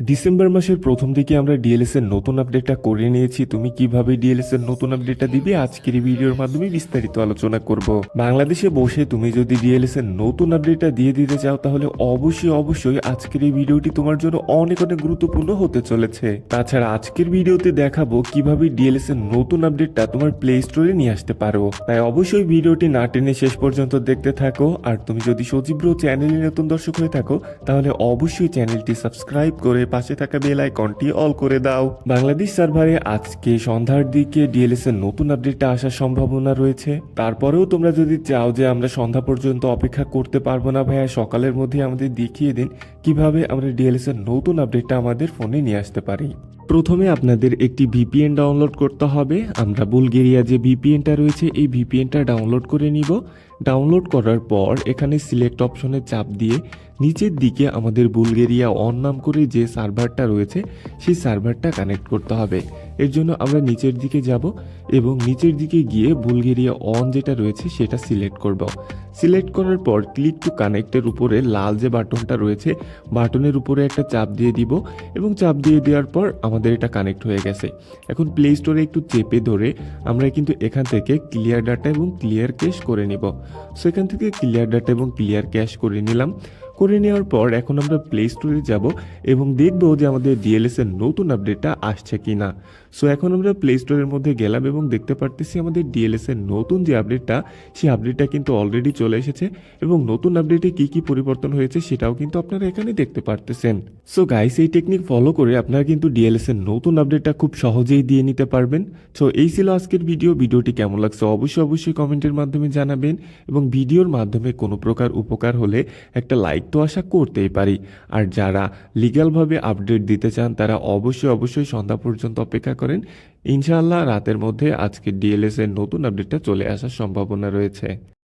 December মাসের প্রথম দিকে আমরা ডিএলএস এর নতুন আপডেটটা করে নিয়েছি। তুমি কিভাবে ডিএলএস এর নতুন আপডেটটা দিবে আজকের এই ভিডিওর মাধ্যমে বিস্তারিত আলোচনা করব। বাংলাদেশে বসে তুমি যদি ডিএলএস এর নতুন আপডেটটা দিয়ে দিতে চাও তাহলে অবশ্যই আজকের এই ভিডিওটি তোমার জন্য অনেক গুরুত্বপূর্ণ হতে চলেছে। তাছাড়া আজকের ভিডিওতে দেখাবো কিভাবে ডিএলএস এর নতুন আপডেটটা তোমার প্লে স্টোরে নিয়ে আসতে পারো। তাই অবশ্যই ভিডিওটি না টেনে শেষ পর্যন্ত দেখতে থাকো। আর তুমি যদি সজীব ব্রো চ্যানেলে নতুন দর্শক হয়ে থাকো তাহলে অবশ্যই চ্যানেলটি সাবস্ক্রাইব করে পাশে থাকা বেল আইকনটি অল করে দাও। বাংলাদেশ সার্ভারে আজকে সন্ধ্যার দিকে ডিএলএস এর নতুন আপডেটটা আসার সম্ভাবনা রয়েছে। তারপরেও তোমরা যদি চাও যে আমরা সন্ধ্যা পর্যন্ত অপেক্ষা করতে পারবো না ভাইয়া, সকালের মধ্যে আমাদের দেখিয়ে দিন কিভাবে আমরা ডিএলএস এর নতুন আপডেটটা আমাদের ফোনে নিয়ে আসতে পারি। প্রথমে আপনাদের একটি ভিপিএন ডাউনলোড করতে হবে। আমরা বুলগেরিয়া যে ভিপিএনটা রয়েছে এই ভিপিএনটা ডাউনলোড করে নিব। ডাউনলোড করার পর এখানে সিলেক্ট অপশনে চাপ দিয়ে নিচের দিকে আমাদের বুলগেরিয়া অন নাম করে যে সার্ভারটা রয়েছে সেই সার্ভারটা কানেক্ট করতে হবে। এর জন্য আমরা নিচের দিকে যাব এবং নিচের দিকে গিয়ে বুলগেরিয়া অন যেটা রয়েছে সেটা সিলেক্ট করব। সিলেক্ট করার পর ক্লিক টু কানেক্টের উপরে লাল যে বাটনটা রয়েছে বাটনের উপরে একটা চাপ দিয়ে দিব এবং চাপ দিয়ে দেওয়ার পর আমাদের এটা কানেক্ট হয়ে গেছে। এখন প্লে স্টোরে একটু চেপে ধরে আমরা কিন্তু এখান থেকে ক্লিয়ার ডাটা এবং ক্লিয়ার ক্যাশ করে নিব। সো এখান থেকে ক্লিয়ার ডাটা এবং ক্লিয়ার ক্যাশ করে নিলাম। করে নেওয়ার পর এখন আমরা প্লে স্টোরে যাব এবং দেখব যে আমাদের ডিএলএস এর নতুন আপডেটটা আসছে কিনা। সো এখন আমরা প্লে স্টোরের মধ্যে গেলাম এবং দেখতে পারতেছি আমাদের ডিএলএস এর নতুন যে আপডেটটা সেই আপডেটটা কিন্তু অলরেডি চলে এসেছে এবং নতুন আপডেটে কি কি পরিবর্তন হয়েছে সেটাও কিন্তু আপনারা এখানে দেখতে পারতেছেন। সো গাইস, এই টেকনিক ফলো করে আপনারা কিন্তু ডিএলএস এর নতুন আপডেটটা খুব সহজেই দিয়ে নিতে পারবেন। সো এই ছিল আজকের ভিডিওটি কেমন লাগছে অবশ্যই কমেন্টের মাধ্যমে জানাবেন এবং ভিডিওর মাধ্যমে কোনো প্রকার উপকার হলে একটা লাইক তো আশা করতেই পারি। আর যারা লিগ্যালভাবে আপডেট দিতে চান তারা অবশ্যই সন্ধ্যা পর্যন্ত অপেক্ষা করেন। ইনশাআল্লাহ রাতের মধ্যে আজকে ডিএলএস এর নতুন আপডেটটা চলে আসার সম্ভাবনা রয়েছে।